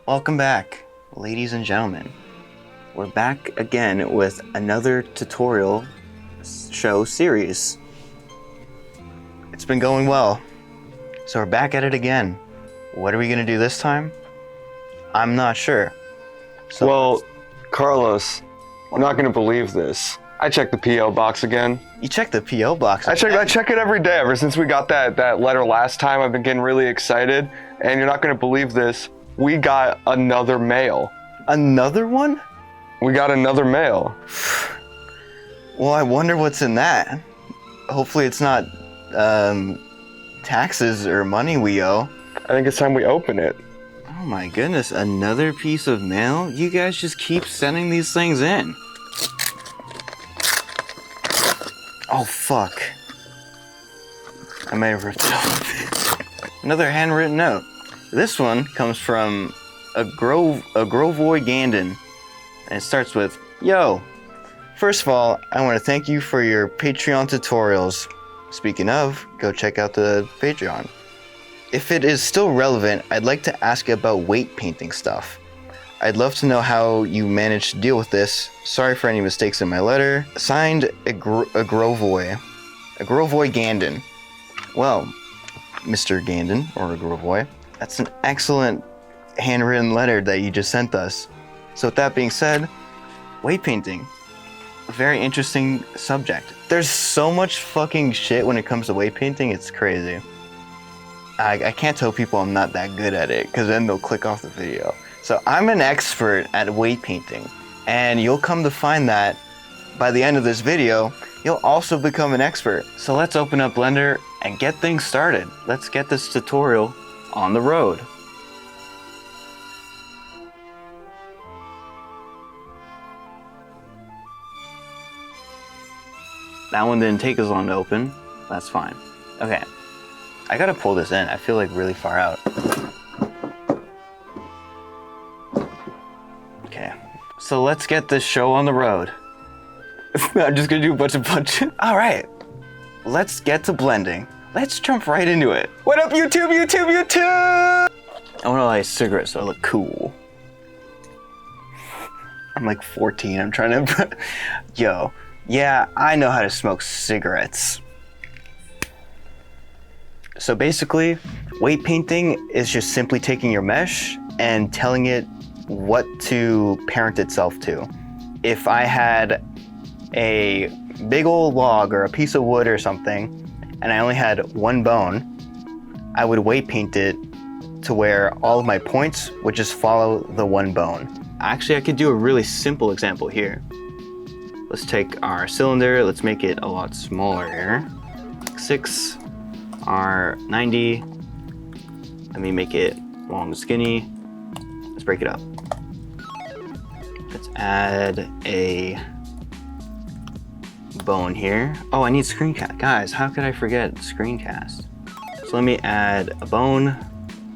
Welcome back, ladies and gentlemen. We're back again with another tutorial show series. It's been going well, so we're back at it again. What are we gonna do this time? I'm not sure. Well, Carlos, I'm not gonna believe this. I checked the P.O. box again. You checked the P.O. box? I check it every day. Ever since we got that letter last time, I've been getting really excited. And you're not gonna believe this. We got another mail. Another one? We got another mail. Well, I wonder what's in that. Hopefully it's not taxes or money we owe. I think it's time we open it. Oh my goodness, another piece of mail? You guys just keep sending these things in. Oh fuck. I might have ripped it off. Another handwritten note. This one comes from a Grovoy Gandon. And it starts with, "Yo, first of all, I want to thank you for your Patreon tutorials. Speaking of, go check out the Patreon. If it is still relevant, I'd like to ask you about weight painting stuff. I'd love to know how you managed to deal with this. Sorry for any mistakes in my letter. Signed, a Grovoy Gandon." Well, Mr. Gandon, or a Grovoy, that's an excellent handwritten letter that you just sent us. So with that being said, weight painting, a very interesting subject. There's so much fucking shit when it comes to weight painting, it's crazy. I can't tell people I'm not that good at it, because then they'll click off the video. So I'm an expert at weight painting, and you'll come to find that by the end of this video, you'll also become an expert. So let's open up Blender and get things started. Let's get this tutorial on the road. That one didn't take as long to open. That's fine. Okay, I gotta pull this in. I feel like really far out. Okay, so let's get this show on the road. I'm just gonna do a bunch of punches. All right, let's get to blending. Let's jump right into it. What up, YouTube? I wanna light a cigarette so I look cool. I'm like 14, I'm trying to, yo. Yeah, I know how to smoke cigarettes. So basically, weight painting is just simply taking your mesh and telling it what to parent itself to. If I had a big old log or a piece of wood or something, and I only had one bone, I would weight paint it to where all of my points would just follow the one bone. Actually, I could do a really simple example here. Let's take our cylinder, let's make it a lot smaller here. 6, our 90. Let me make it long and skinny. Let's break it up. Let's add a bone here. Oh, I need screencast. Guys, how could I forget screencast? So let me add a bone,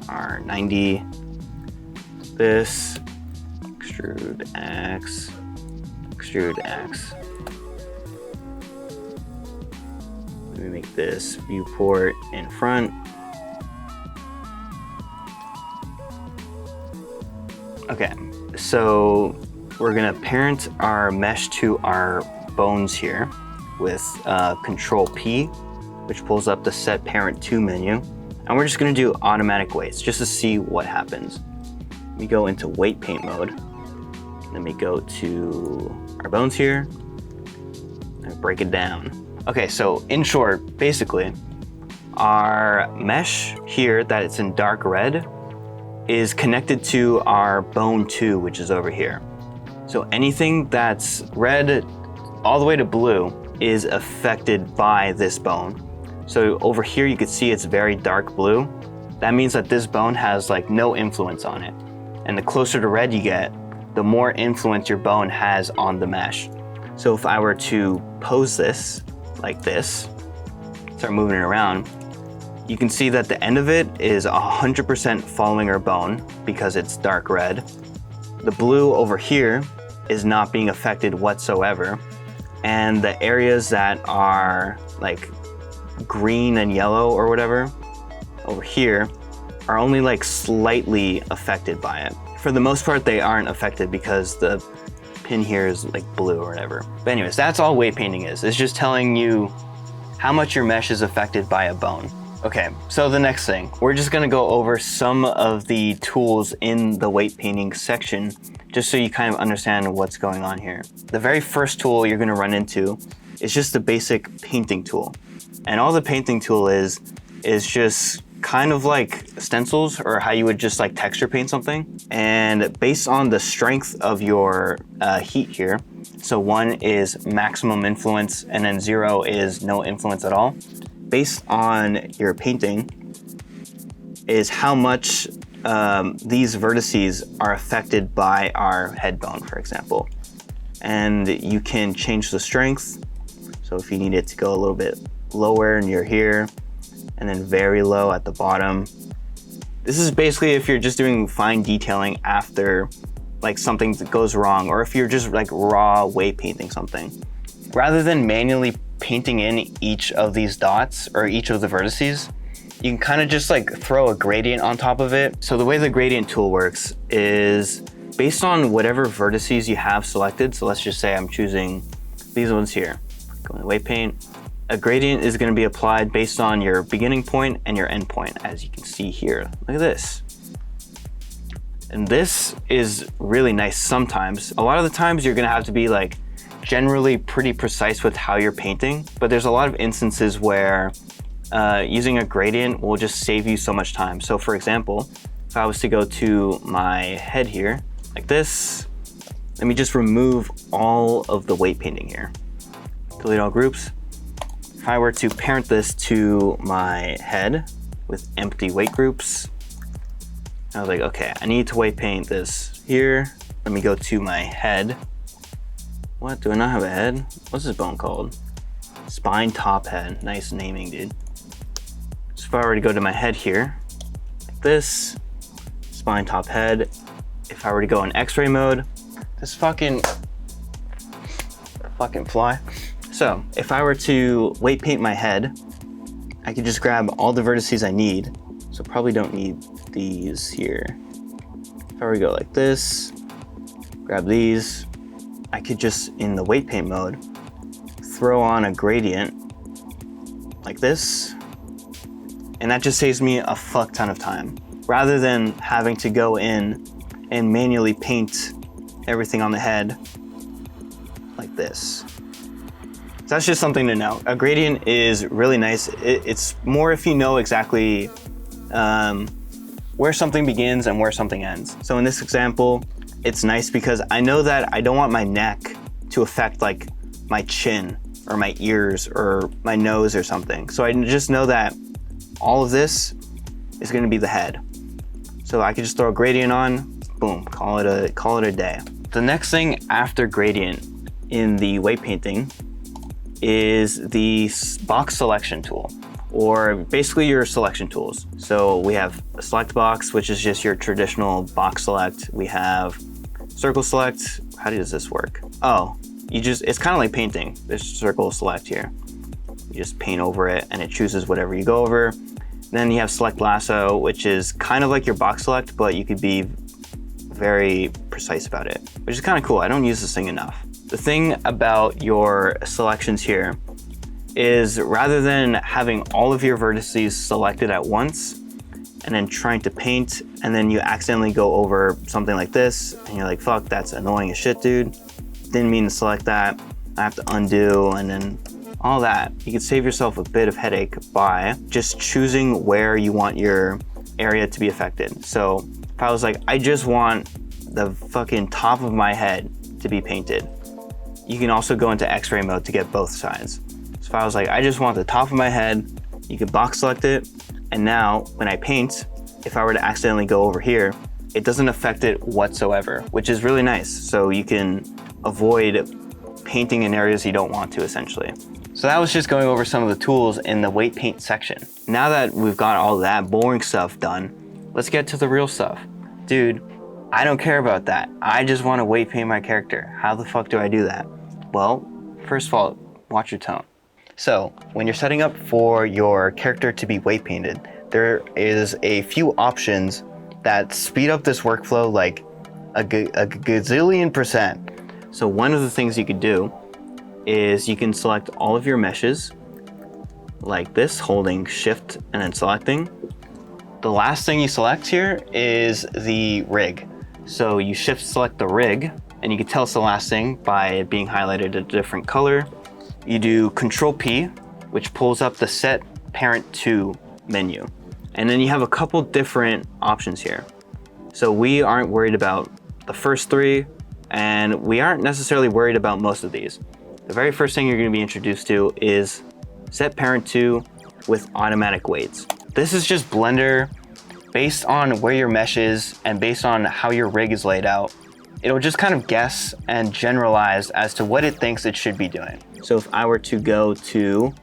our 90. This, extrude X. Extrude X. Let me make this viewport in front. Okay, so we're gonna parent our mesh to our bones here with Control P, which pulls up the Set Parent To menu. And we're just gonna do automatic weights just to see what happens. We go into weight paint mode. Then we go to our bones here and break it down. Okay, so in short, basically, our mesh here that it's in dark red is connected to our bone 2, which is over here. So anything that's red all the way to blue is affected by this bone. So over here you can see it's very dark blue. That means that this bone has like no influence on it. And the closer to red you get, the more influence your bone has on the mesh. So if I were to pose this like this, start moving it around, you can see that the end of it is 100% following our bone because it's dark red. The blue over here is not being affected whatsoever. And the areas that are like green and yellow or whatever over here, are only like slightly affected by it. For the most part, they aren't affected because the pin here is like blue or whatever. But anyways, that's all weight painting is. It's just telling you how much your mesh is affected by a bone. Okay, so the next thing, we're just gonna go over some of the tools in the weight painting section, just so you kind of understand what's going on here. The very first tool you're gonna run into is just the basic painting tool. And all the painting tool is just kind of like stencils, or how you would just like texture paint something. And based on the strength of your heat here, so 1 is maximum influence and then 0 is no influence at all. Based on your painting is how much these vertices are affected by our head bone, for example. And you can change the strength. So if you need it to go a little bit lower near here, and then very low at the bottom. This is basically if you're just doing fine detailing after like something that goes wrong, or if you're just like raw weight painting something. Rather than manually painting in each of these dots or each of the vertices, you can kind of just like throw a gradient on top of it. So the way the gradient tool works is based on whatever vertices you have selected. So let's just say I'm choosing these ones here. Go to weight paint. A gradient is going to be applied based on your beginning point and your end point, as you can see here. Look at this. And this is really nice sometimes. A lot of the times you're going to have to be like generally pretty precise with how you're painting, but there's a lot of instances where using a gradient will just save you so much time. So for example, if I was to go to my head here, like this, let me just remove all of the weight painting here. Delete all groups. If I were to parent this to my head with empty weight groups, I was like, okay, I need to weight paint this here. Let me go to my head. What, do I not have a head? What's this bone called? Spine top head, nice naming, dude. So if I were to go to my head here, like this, spine top head. If I were to go in X-ray mode, this fucking fly. So if I were to weight paint my head, I could just grab all the vertices I need. So probably don't need these here. If I were to go like this, grab these, I could just, in the weight paint mode, throw on a gradient like this, and that just saves me a fuck ton of time. Rather than having to go in and manually paint everything on the head like this. So that's just something to know. A gradient is really nice. It's more if you know exactly where something begins and where something ends. So in this example, it's nice because I know that I don't want my neck to affect like my chin or my ears or my nose or something. So I just know that all of this is going to be the head. So I could just throw a gradient on, boom, call it a day. The next thing after gradient in the weight painting is the box selection tool, or basically your selection tools. So we have a select box, which is just your traditional box select. We have circle select. How does this work? Oh, it's kind of like painting. There's circle select here. You just paint over it and it chooses whatever you go over. Then you have select lasso, which is kind of like your box select, but you could be very precise about it, which is kind of cool. I don't use this thing enough. The thing about your selections here is rather than having all of your vertices selected at once and then trying to paint and then you accidentally go over something like this and you're like, fuck, that's annoying as shit, dude. Didn't mean to select that. I have to undo and then all that. You can save yourself a bit of headache by just choosing where you want your area to be affected. So if I was like, I just want the fucking top of my head to be painted, you can also go into X-ray mode to get both sides. So if I was like, I just want the top of my head, you can box select it. And now when I paint, if I were to accidentally go over here, it doesn't affect it whatsoever, which is really nice. So you can avoid painting in areas you don't want to, essentially. So that was just going over some of the tools in the weight paint section. Now that we've got all that boring stuff done, let's get to the real stuff. Dude, I don't care about that. I just want to weight paint my character. How the fuck do I do that? Well, first of all, watch your tone. So when you're setting up for your character to be weight painted, there is a few options that speed up this workflow like a gazillion percent. So one of the things you could do is you can select all of your meshes like this, holding shift and then selecting. The last thing you select here is the rig. So you shift select the rig, and you can tell it's the last thing by it being highlighted a different color. You do Control P, which pulls up the set parent to menu. And then you have a couple different options here. So we aren't worried about the first three, and we aren't necessarily worried about most of these. The very first thing you're going to be introduced to is set parent to with automatic weights. This is just Blender based on where your mesh is and based on how your rig is laid out. It'll just kind of guess and generalize as to what it thinks it should be doing. So if I were to go to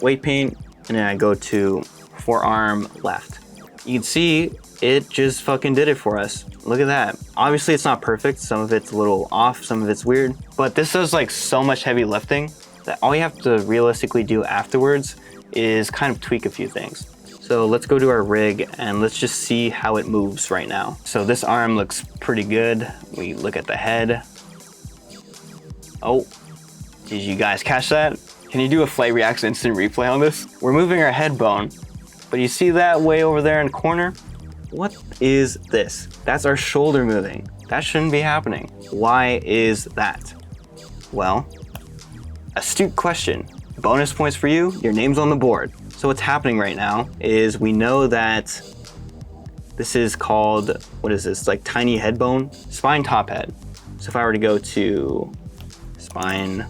weight paint and then I go to forearm left, you can see it just fucking did it for us. Look at that. Obviously it's not perfect. Some of it's a little off, some of it's weird, but this does like so much heavy lifting that all you have to realistically do afterwards is kind of tweak a few things. So let's go to our rig and let's just see how it moves right now. So this arm looks pretty good. We look at the head. Oh, did you guys catch that? Can you do a Flight Reacts instant replay on this? We're moving our head bone, but you see that way over there in the corner? What is this? That's our shoulder moving. That shouldn't be happening. Why is that? Well, astute question. Bonus points for you, your name's on the board. So what's happening right now is we know that this is called, what is this, like tiny head bone? Spine top head. So if I were to go to spine,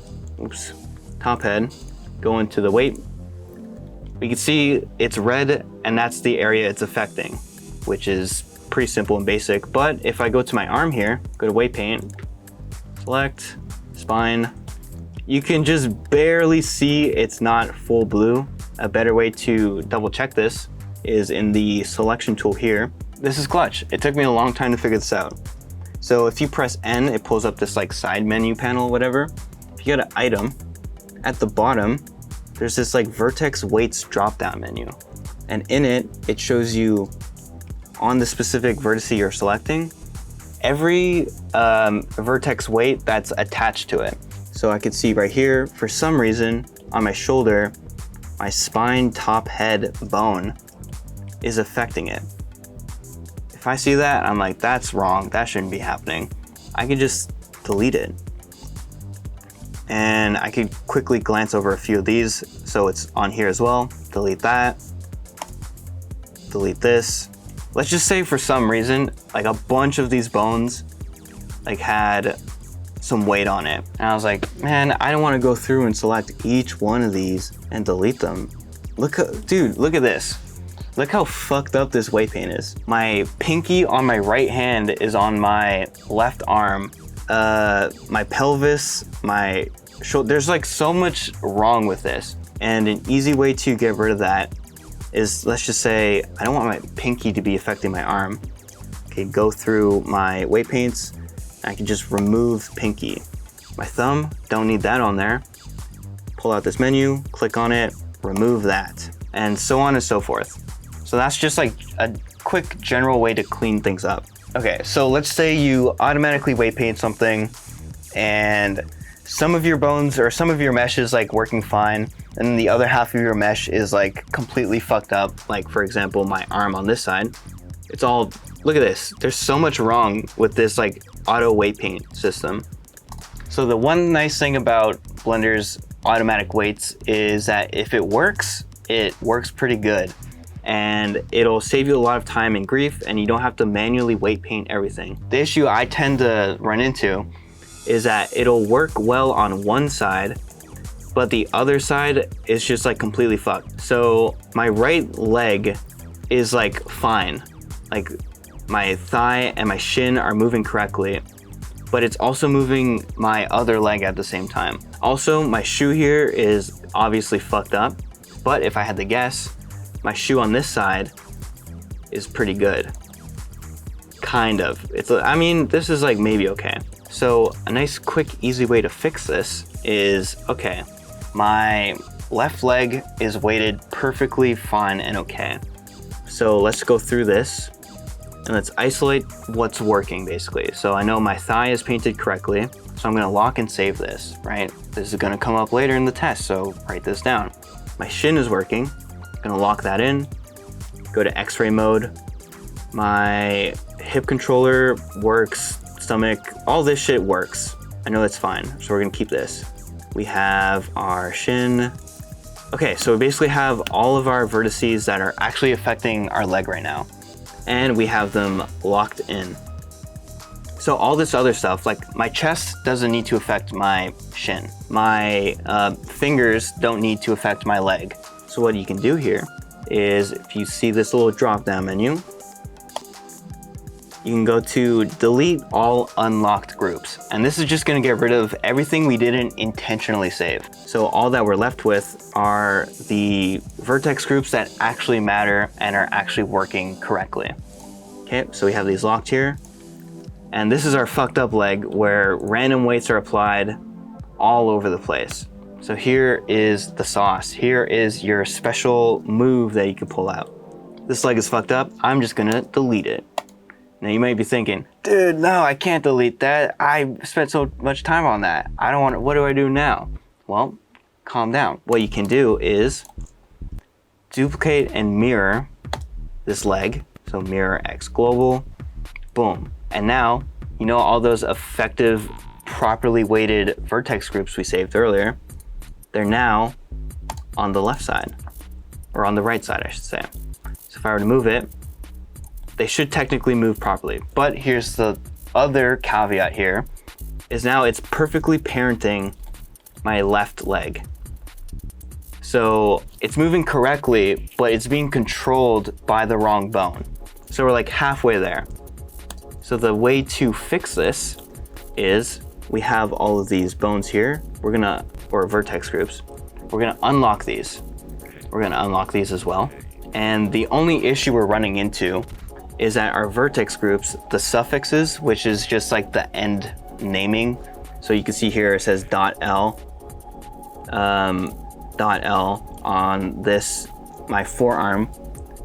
top head, go into the weight, we can see it's red and that's the area it's affecting, which is pretty simple and basic. But if I go to my arm here, go to weight paint, select spine, you can just barely see it's not full blue. A better way to double check this is in the selection tool here. This is clutch. It took me a long time to figure this out. So if you press N, it pulls up this like side menu panel, whatever. If you go to item, at the bottom, there's this like Vertex weights drop down menu. And in it, it shows you on the specific vertex you're selecting, every Vertex weight that's attached to it. So I could see right here, for some reason, on my shoulder, my spine top head bone is affecting it. If I see that, I'm like, that's wrong, that shouldn't be happening. I could just delete it. And I could quickly glance over a few of these. So it's on here as well. Delete that, delete this. Let's just say for some reason, like a bunch of these bones like had some weight on it. And I was like, man, I don't want to go through and select each one of these and delete them. Dude, look at this. Look how fucked up this weight paint is. My pinky on my right hand is on my left arm. My pelvis, my shoulder, there's like so much wrong with this. And an easy way to get rid of that is, let's just say, I don't want my pinky to be affecting my arm. Okay, go through my weight paints. I can just remove pinky. My thumb, don't need that on there. Pull out this menu, click on it, remove that, and so on and so forth. So that's just like a quick general way to clean things up. Okay, so let's say you automatically weight paint something and some of your bones or some of your mesh is like working fine, and then the other half of your mesh is like completely fucked up. Like for example, my arm on this side, it's all, look at this. There's so much wrong with this like auto weight paint system. So the one nice thing about Blender's automatic weights is that if it works pretty good. And it'll save you a lot of time and grief, and you don't have to manually weight paint everything. The issue I tend to run into is that it'll work well on one side, but the other side is just like completely fucked. So my right leg is like fine. Like my thigh and my shin are moving correctly, but it's also moving my other leg at the same time. Also, my shoe here is obviously fucked up, but if I had to guess, my shoe on this side is pretty good. Kind of. I mean, this is like maybe okay. So a nice, quick, easy way to fix this is, okay, my left leg is weighted perfectly fine and okay. So let's go through this and let's isolate what's working basically. So I know my thigh is painted correctly, so I'm gonna lock and save this, right? This is gonna come up later in the test, so write this down. My shin is working, gonna lock that in, go to X-ray mode. My hip controller works, stomach, all this shit works. I know that's fine, so we're gonna keep this. We have our shin. Okay, so we basically have all of our vertices that are actually affecting our leg right now. And we have them locked in. So all this other stuff, like my chest doesn't need to affect my shin. My fingers don't need to affect my leg. So what you can do here is, if you see this little drop down menu, you can go to delete all unlocked groups. And this is just gonna get rid of everything we didn't intentionally save. So all that we're left with are the vertex groups that actually matter and are actually working correctly. Okay, so we have these locked here. And this is our fucked up leg where random weights are applied all over the place. So here is the sauce. Here is your special move that you can pull out. This leg is fucked up. I'm just gonna delete it. Now you might be thinking, dude, no, I can't delete that. I spent so much time on that. I don't want to, what do I do now? Well, calm down. What you can do is duplicate and mirror this leg. So mirror X global, boom. And now, you know all those effective, properly weighted vertex groups we saved earlier, they're now on the left side, or on the right side, I should say. So if I were to move it, they should technically move properly. But here's the other caveat here, is now it's perfectly parenting my left leg. So it's moving correctly, but it's being controlled by the wrong bone. So we're like halfway there. So the way to fix this is we have all of these bones here. Or vertex groups. We're gonna unlock these. We're gonna unlock these as well. And the only issue we're running into is that our vertex groups, the suffixes, which is just like the end naming. So you can see here it says .l on this, my forearm.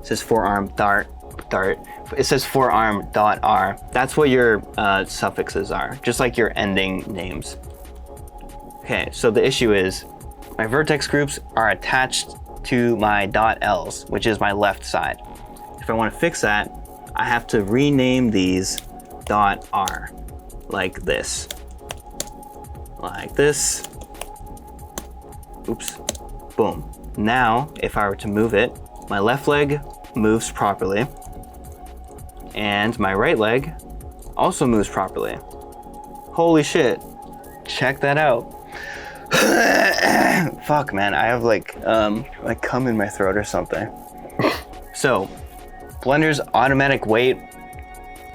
It says forearm dart. It says forearm .r. That's what your suffixes are, just like your ending names. Okay, so the issue is my vertex groups are attached to my .ls, which is my left side. If I want to fix that, I have to rename these .r, like this. Like this. Oops. Boom. Now, if I were to move it, my left leg moves properly, and my right leg also moves properly. Holy shit. Check that out. Fuck, man, I have like cum in my throat or something. So, Blender's automatic weight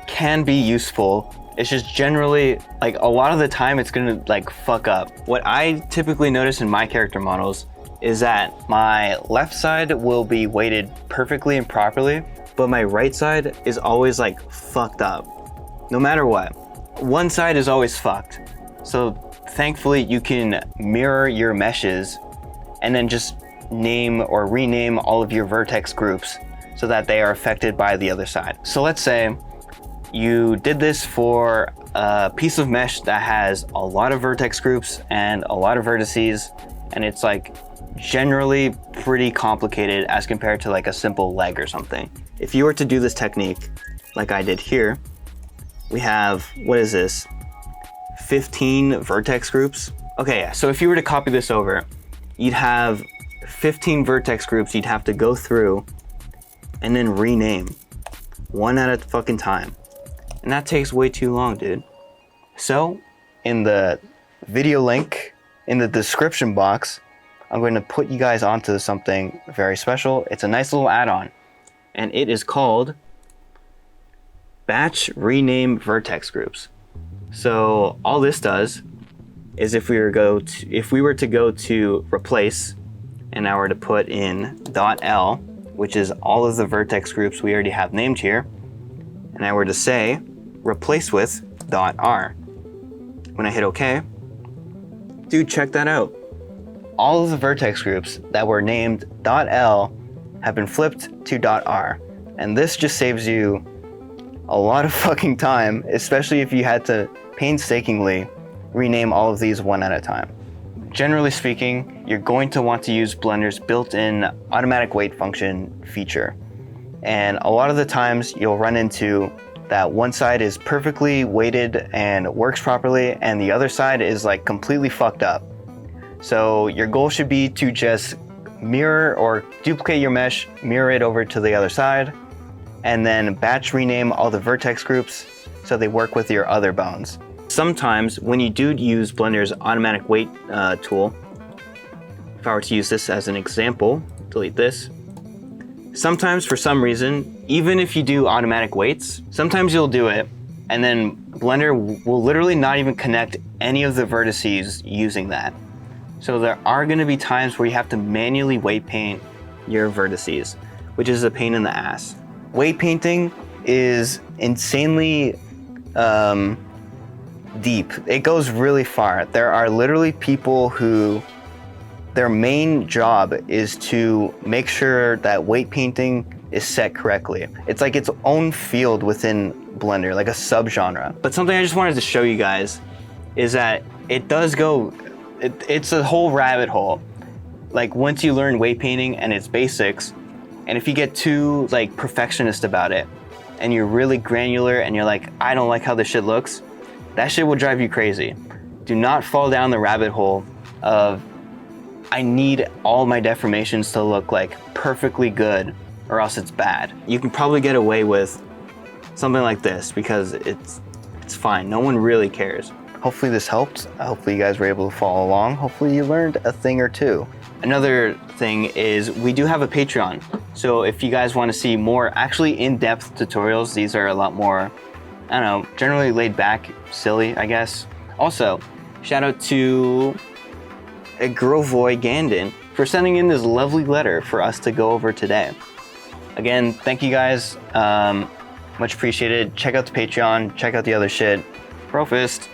can be useful. It's just generally, like, a lot of the time it's gonna like fuck up. What I typically notice in my character models is that my left side will be weighted perfectly and properly, but my right side is always like fucked up. No matter what, one side is always fucked. So thankfully you can mirror your meshes and then just name or rename all of your vertex groups so that they are affected by the other side. So let's say you did this for a piece of mesh that has a lot of vertex groups and a lot of vertices, and it's like generally pretty complicated as compared to like a simple leg or something. If you were to do this technique like I did here, we have, what is this? 15 vertex groups. Okay, yeah, so if you were to copy this over, you'd have 15 vertex groups you'd have to go through and then rename one at a fucking time. And that takes way too long, dude. So in the video link in the description box, I'm going to put you guys onto something very special. It's a nice little add-on, and it is called Batch Rename Vertex Groups. So all this does is if we were to go to replace, and I were to put in .l, which is all of the vertex groups we already have named here, and I were to say replace with .r. When I hit OK, dude, check that out. All of the vertex groups that were named .l have been flipped to .r. And this just saves you a lot of fucking time, especially if you had to painstakingly rename all of these one at a time. Generally speaking, you're going to want to use Blender's built-in automatic weight function feature. And a lot of the times you'll run into that one side is perfectly weighted and works properly, and the other side is like completely fucked up. So your goal should be to just mirror or duplicate your mesh, mirror it over to the other side, and then batch rename all the vertex groups so they work with your other bones. Sometimes when you do use Blender's automatic weight tool, if I were to use this as an example, delete this. Sometimes for some reason, even if you do automatic weights, sometimes you'll do it and then Blender will literally not even connect any of the vertices using that. So there are going to be times where you have to manually weight paint your vertices, which is a pain in the ass. Weight painting is insanely deep. It goes really far. There are literally people who their main job is to make sure that weight painting is set correctly. It's like its own field within Blender, like a subgenre. But something I just wanted to show you guys is that it does go, it's a whole rabbit hole. Like once you learn weight painting and its basics, and if you get too like perfectionist about it, and you're really granular and you're like, I don't like how this shit looks, that shit will drive you crazy. Do not fall down the rabbit hole of, I need all my deformations to look like perfectly good or else it's bad. You can probably get away with something like this because it's fine. No one really cares. Hopefully this helped. Hopefully you guys were able to follow along. Hopefully you learned a thing or two. Another thing is we do have a Patreon. So if you guys want to see more actually in-depth tutorials, these are a lot more, I don't know, generally laid back, silly, I guess. Also, shout out to Grovoy Gandon for sending in this lovely letter for us to go over today. Again, thank you guys. Much appreciated. Check out the Patreon. Check out the other shit. Profist.